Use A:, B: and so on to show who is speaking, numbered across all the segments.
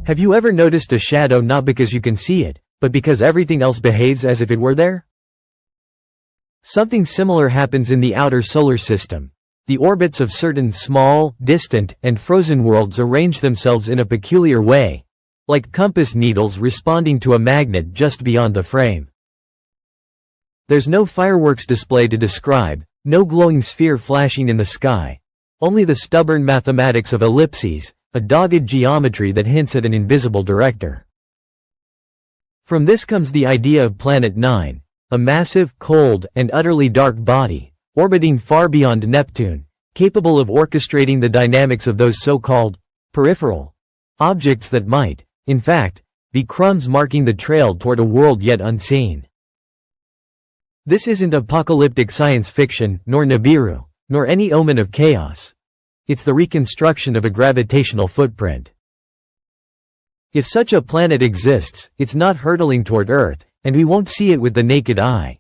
A: Have you ever noticed a shadow not because you can see it, but because everything else behaves as if it were there? Something similar happens in the outer solar system. The orbits of certain small, distant, and frozen worlds arrange themselves in a peculiar way, like compass needles responding to a magnet just beyond the frame. There's no fireworks display to describe, no glowing sphere flashing in the sky, only the stubborn mathematics of ellipses, a dogged geometry that hints at an invisible director. From this comes the idea of Planet 9, a massive, cold, and utterly dark body, orbiting far beyond Neptune, capable of orchestrating the dynamics of those so-called peripheral objects that might, in fact, be crumbs marking the trail toward a world yet unseen. This isn't apocalyptic science fiction, nor Nibiru, nor any omen of chaos. It's the reconstruction of a gravitational footprint. If such a planet exists, it's not hurtling toward Earth, and we won't see it with the naked eye.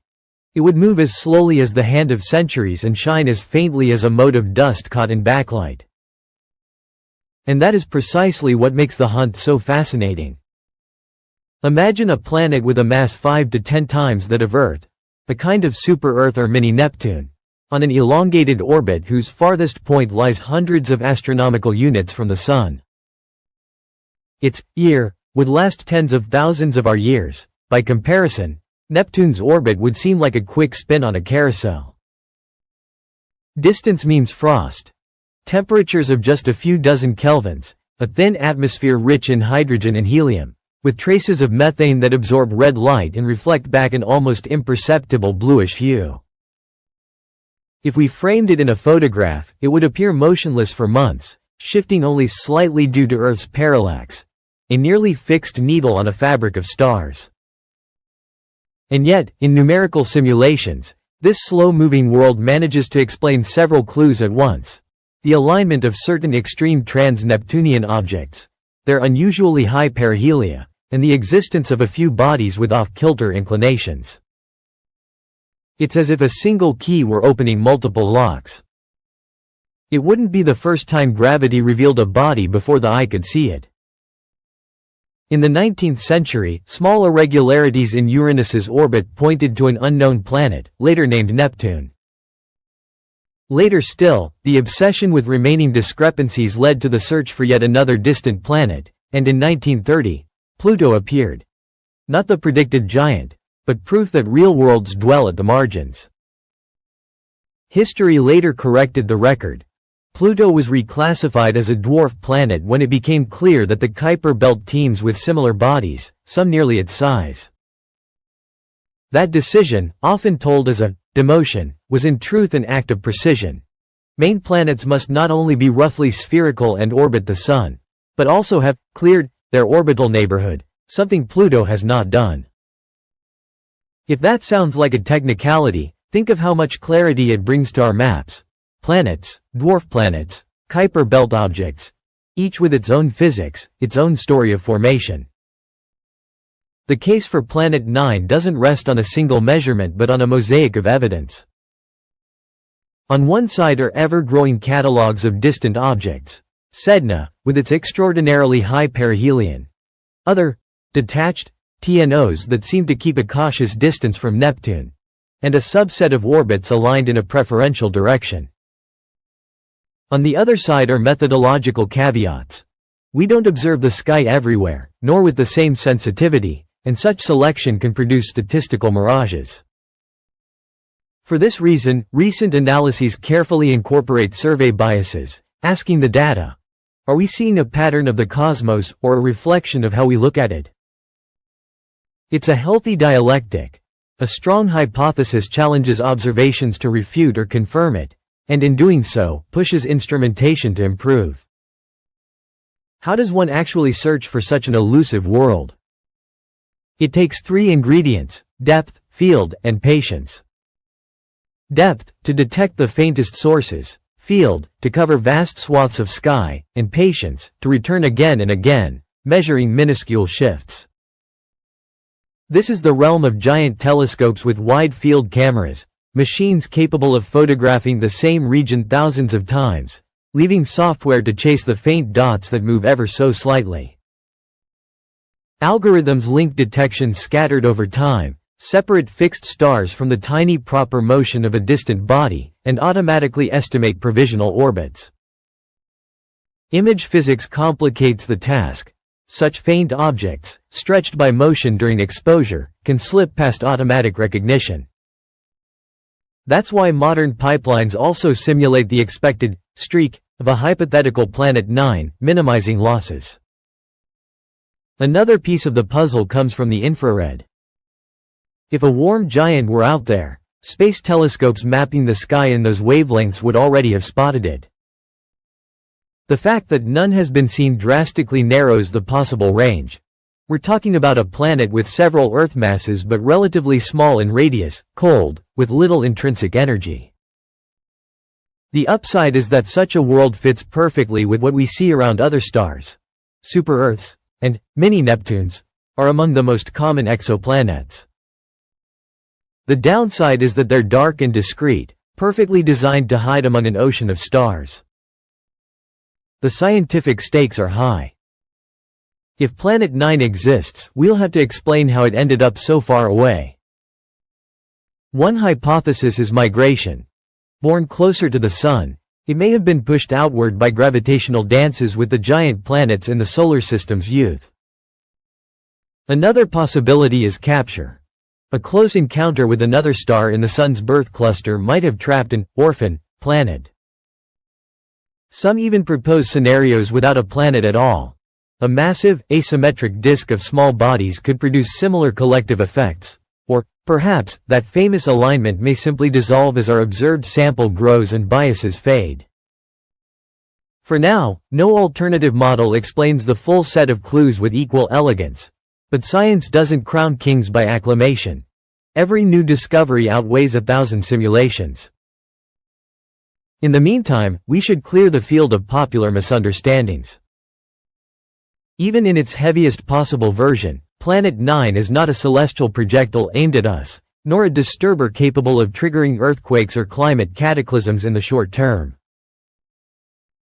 A: It would move as slowly as the hand of centuries and shine as faintly as a mote of dust caught in backlight. And that is precisely what makes the hunt so fascinating. Imagine a planet with a mass 5 to 10 times that of Earth, a kind of super-Earth or mini-Neptune, on an elongated orbit whose farthest point lies hundreds of astronomical units from the Sun. Its year would last tens of thousands of our years. By comparison, Neptune's orbit would seem like a quick spin on a carousel. Distance means frost. Temperatures of just a few dozen kelvins, a thin atmosphere rich in hydrogen and helium, with traces of methane that absorb red light and reflect back an almost imperceptible bluish hue. If we framed it in a photograph, it would appear motionless for months, shifting only slightly due to Earth's parallax, a nearly fixed needle on a fabric of stars. And yet, in numerical simulations, this slow-moving world manages to explain several clues at once. The alignment of certain extreme trans-Neptunian objects, their unusually high perihelia, and the existence of a few bodies with off-kilter inclinations. It's as if a single key were opening multiple locks. It wouldn't be the first time gravity revealed a body before the eye could see it. In the 19th century, small irregularities in Uranus's orbit pointed to an unknown planet, later named Neptune. Later still, the obsession with remaining discrepancies led to the search for yet another distant planet, and in 1930, Pluto appeared. Not the predicted giant, but proof that real worlds dwell at the margins. History later corrected the record. Pluto was reclassified as a dwarf planet when it became clear that the Kuiper belt teems with similar bodies, some nearly its size. That decision, often told as a demotion, was in truth an act of precision. Main planets must not only be roughly spherical and orbit the Sun, but also have cleared their orbital neighborhood, something Pluto has not done. If that sounds like a technicality, think of how much clarity it brings to our maps. Planets, dwarf planets, Kuiper belt objects, each with its own physics, its own story of formation. The case for Planet 9 doesn't rest on a single measurement but on a mosaic of evidence. On one side are ever-growing catalogs of distant objects, Sedna, with its extraordinarily high perihelion. Other, detached, TNOs that seem to keep a cautious distance from Neptune, and a subset of orbits aligned in a preferential direction. On the other side are methodological caveats. We don't observe the sky everywhere, nor with the same sensitivity, and such selection can produce statistical mirages. For this reason, recent analyses carefully incorporate survey biases, asking the data, are we seeing a pattern of the cosmos or a reflection of how we look at it? It's a healthy dialectic. A strong hypothesis challenges observations to refute or confirm it, and in doing so, pushes instrumentation to improve. How does one actually search for such an elusive world? It takes three ingredients: depth, field, and patience. Depth, to detect the faintest sources; field, to cover vast swaths of sky; and patience, to return again and again, measuring minuscule shifts. This is the realm of giant telescopes with wide-field cameras, machines capable of photographing the same region thousands of times, leaving software to chase the faint dots that move ever so slightly. Algorithms link detections scattered over time, separate fixed stars from the tiny proper motion of a distant body, and automatically estimate provisional orbits. Image physics complicates the task. Such faint objects, stretched by motion during exposure, can slip past automatic recognition. That's why modern pipelines also simulate the expected streak of a hypothetical Planet 9, minimizing losses. Another piece of the puzzle comes from the infrared. If a warm giant were out there, space telescopes mapping the sky in those wavelengths would already have spotted it. The fact that none has been seen drastically narrows the possible range. We're talking about a planet with several Earth masses but relatively small in radius, cold, with little intrinsic energy. The upside is that such a world fits perfectly with what we see around other stars. Super-Earths, and mini-Neptunes, are among the most common exoplanets. The downside is that they're dark and discrete, perfectly designed to hide among an ocean of stars. The scientific stakes are high. If Planet 9 exists, we'll have to explain how it ended up so far away. One hypothesis is migration. Born closer to the Sun, it may have been pushed outward by gravitational dances with the giant planets in the solar system's youth. Another possibility is capture. A close encounter with another star in the Sun's birth cluster might have trapped an orphan planet. Some even propose scenarios without a planet at all. A massive, asymmetric disk of small bodies could produce similar collective effects. Or, perhaps, that famous alignment may simply dissolve as our observed sample grows and biases fade. For now, no alternative model explains the full set of clues with equal elegance. But science doesn't crown kings by acclamation. Every new discovery outweighs 1,000 simulations. In the meantime, we should clear the field of popular misunderstandings. Even in its heaviest possible version, Planet 9 is not a celestial projectile aimed at us, nor a disturber capable of triggering earthquakes or climate cataclysms in the short term.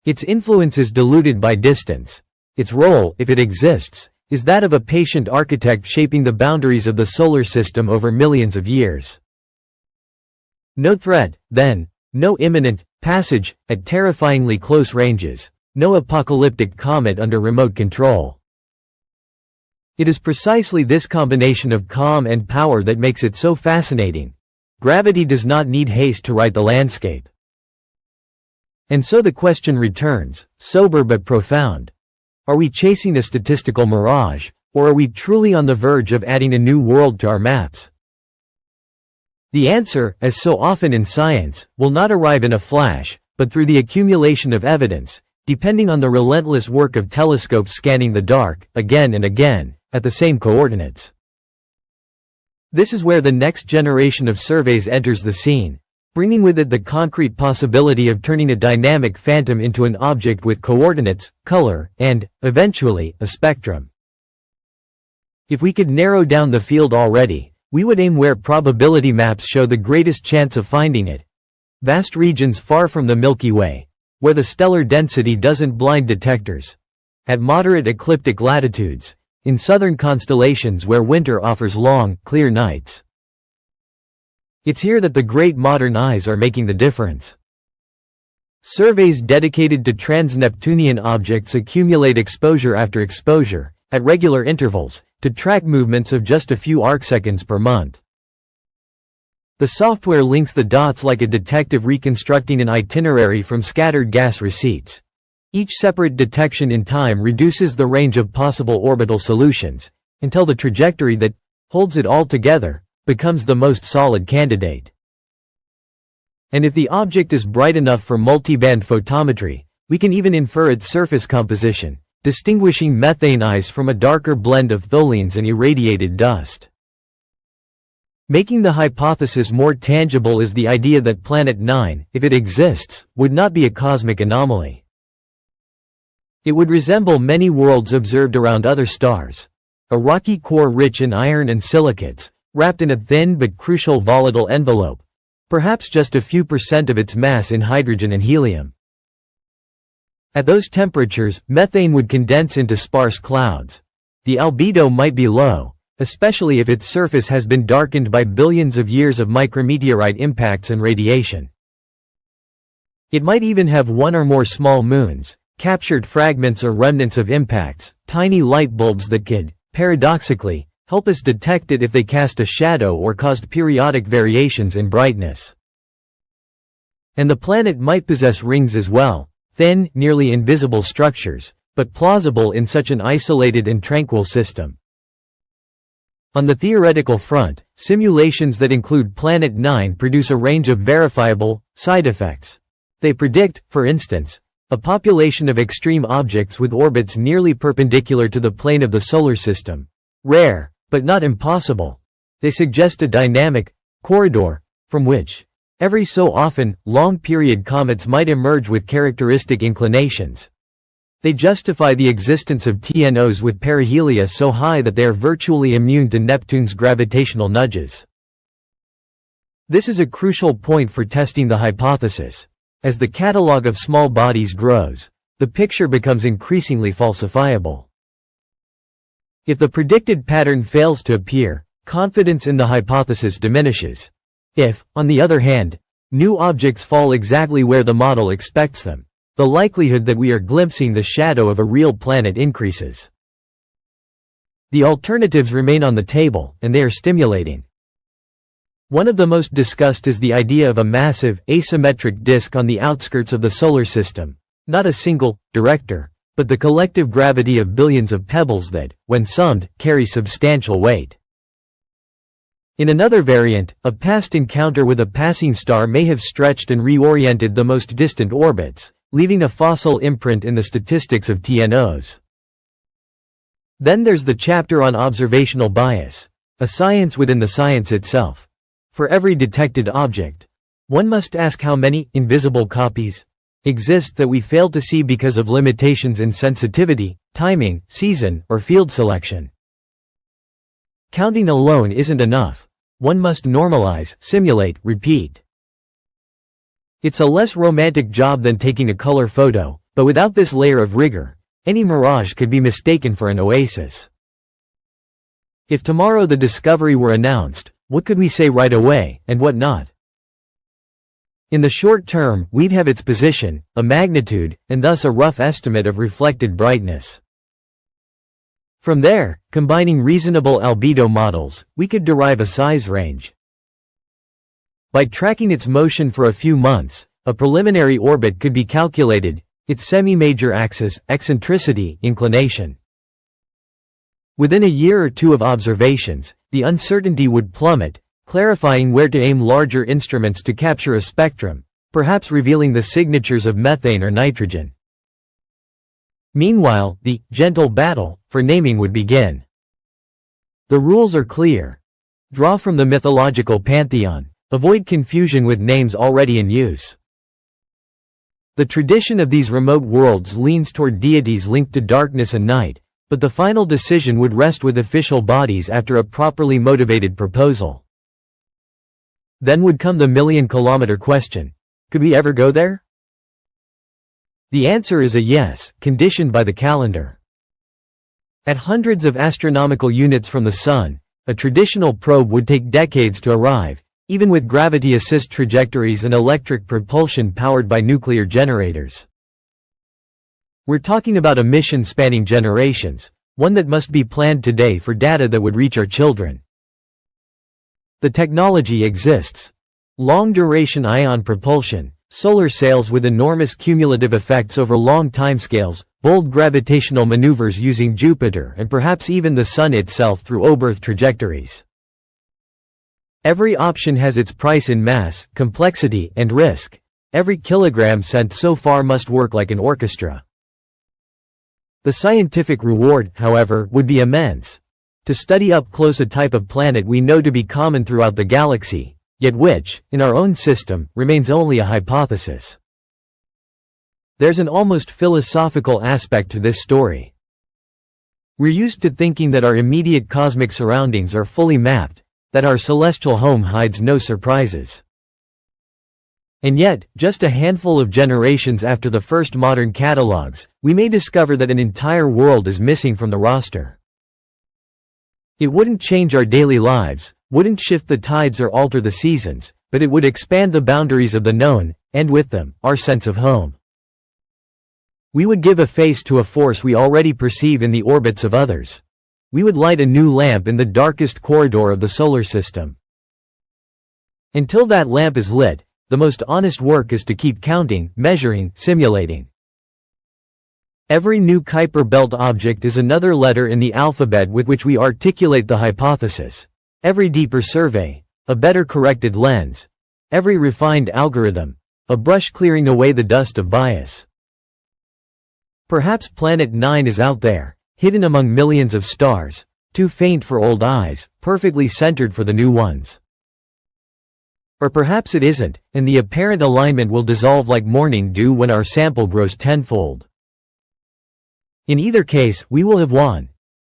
A: Its influence is diluted by distance. Its role, if it exists, is that of a patient architect shaping the boundaries of the solar system over millions of years. No threat, then, no imminent passage at terrifyingly close ranges, no apocalyptic comet under remote control. It is precisely this combination of calm and power that makes it so fascinating. Gravity does not need haste to write the landscape. And so the question returns, sober but profound. Are we chasing a statistical mirage, or are we truly on the verge of adding a new world to our maps? The answer, as so often in science, will not arrive in a flash, but through the accumulation of evidence, depending on the relentless work of telescopes scanning the dark, again and again, at the same coordinates. This is where the next generation of surveys enters the scene, bringing with it the concrete possibility of turning a dynamic phantom into an object with coordinates, color, and, eventually, a spectrum. If we could narrow down the field already, we would aim where probability maps show the greatest chance of finding it. Vast regions far from the Milky Way, where the stellar density doesn't blind detectors. At moderate ecliptic latitudes, in southern constellations where winter offers long, clear nights. It's here that the great modern eyes are making the difference. Surveys dedicated to trans-Neptunian objects accumulate exposure after exposure, at regular intervals, to track movements of just a few arcseconds per month. The software links the dots like a detective reconstructing an itinerary from scattered gas receipts. Each separate detection in time reduces the range of possible orbital solutions, until the trajectory that holds it all together becomes the most solid candidate. And if the object is bright enough for multiband photometry, we can even infer its surface composition, distinguishing methane ice from a darker blend of tholins and irradiated dust. Making the hypothesis more tangible is the idea that Planet 9, if it exists, would not be a cosmic anomaly. It would resemble many worlds observed around other stars. A rocky core rich in iron and silicates, wrapped in a thin but crucial volatile envelope, perhaps just a few % of its mass in hydrogen and helium. At those temperatures, methane would condense into sparse clouds. the albedo might be low, especially if its surface has been darkened by billions of years of micrometeorite impacts and radiation. It might even have one or more small moons, captured fragments or remnants of impacts, tiny light bulbs that could, paradoxically, help us detect it if they cast a shadow or caused periodic variations in brightness. And the planet might possess rings as well, thin, nearly invisible structures, but plausible in such an isolated and tranquil system. On the theoretical front, simulations that include Planet 9 produce a range of verifiable side effects. They predict, for instance, a population of extreme objects with orbits nearly perpendicular to the plane of the solar system. Rare, but not impossible. They suggest a dynamic corridor from which, every so often, long-period comets might emerge with characteristic inclinations. They justify the existence of TNOs with perihelia so high that they are virtually immune to Neptune's gravitational nudges. This is a crucial point for testing the hypothesis. As the catalog of small bodies grows, the picture becomes increasingly falsifiable. If the predicted pattern fails to appear, confidence in the hypothesis diminishes. If, on the other hand, new objects fall exactly where the model expects them, the likelihood that we are glimpsing the shadow of a real planet increases. The alternatives remain on the table, and they are stimulating. One of the most discussed is the idea of a massive, asymmetric disk on the outskirts of the solar system, not a single director, but the collective gravity of billions of pebbles that, when summed, carry substantial weight. In another variant, a past encounter with a passing star may have stretched and reoriented the most distant orbits, leaving a fossil imprint in the statistics of TNOs. Then there's the chapter on observational bias, a science within the science itself. For every detected object, one must ask how many invisible copies exist that we fail to see because of limitations in sensitivity, timing, season, or field selection. Counting alone isn't enough. One must normalize, simulate, repeat. It's a less romantic job than taking a color photo, but without this layer of rigor, any mirage could be mistaken for an oasis. If tomorrow the discovery were announced, what could we say right away, and what not? In the short term, we'd have its position, a magnitude, and thus a rough estimate of reflected brightness. From there, combining reasonable albedo models, we could derive a size range. By tracking its motion for a few months, a preliminary orbit could be calculated, its semi-major axis, eccentricity, inclination. Within a year or two of observations, the uncertainty would plummet, clarifying where to aim larger instruments to capture a spectrum, perhaps revealing the signatures of methane or nitrogen. Meanwhile, the gentle battle for naming would begin. The rules are clear. Draw from the mythological pantheon, avoid confusion with names already in use. The tradition of these remote worlds leans toward deities linked to darkness and night, but the final decision would rest with official bodies after a properly motivated proposal. Then would come the million-kilometer question. Could we ever go there? The answer is a yes, conditioned by the calendar. At hundreds of astronomical units from the Sun, a traditional probe would take decades to arrive, even with gravity-assist trajectories and electric propulsion powered by nuclear generators. We're talking about a mission spanning generations, one that must be planned today for data that would reach our children. The technology exists. Long-duration ion propulsion, solar sails with enormous cumulative effects over long timescales, bold gravitational maneuvers using Jupiter and perhaps even the Sun itself through O-Earth trajectories. Every option has its price in mass, complexity, and risk. Every kilogram sent so far must work like an orchestra. The scientific reward, however, would be immense. To study up close a type of planet we know to be common throughout the galaxy, yet which, in our own system, remains only a hypothesis. There's an almost philosophical aspect to this story. We're used to thinking that our immediate cosmic surroundings are fully mapped, that our celestial home hides no surprises. And yet, just a handful of generations after the first modern catalogs, we may discover that an entire world is missing from the roster. It wouldn't change our daily lives, wouldn't shift the tides or alter the seasons, but it would expand the boundaries of the known, and with them, our sense of home. We would give a face to a force we already perceive in the orbits of others. We would light a new lamp in the darkest corridor of the solar system. Until that lamp is lit, the most honest work is to keep counting, measuring, simulating. Every new Kuiper belt object is another letter in the alphabet with which we articulate the hypothesis. Every deeper survey, a better corrected lens. Every refined algorithm, a brush clearing away the dust of bias. Perhaps Planet 9 is out there, hidden among millions of stars, too faint for old eyes, perfectly centered for the new ones. Or perhaps it isn't, and the apparent alignment will dissolve like morning dew when our sample grows tenfold. In either case, we will have won.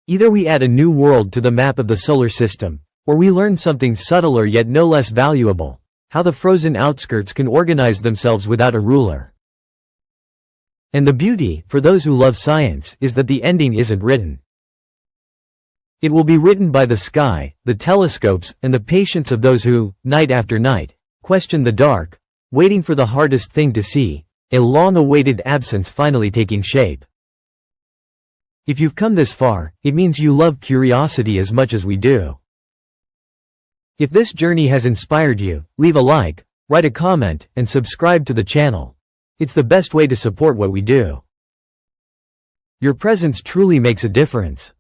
A: Either we add a new world to the map of the solar system, or we learn something subtler yet no less valuable, how the frozen outskirts can organize themselves without a ruler. And the beauty, for those who love science, is that the ending isn't written. It will be written by the sky, the telescopes, and the patience of those who, night after night, question the dark, waiting for the hardest thing to see, a long-awaited absence finally taking shape. If you've come this far, it means you love curiosity as much as we do. If this journey has inspired you, leave a like, write a comment, and subscribe to the channel. It's the best way to support what we do. Your presence truly makes a difference.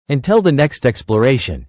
A: Until the next exploration.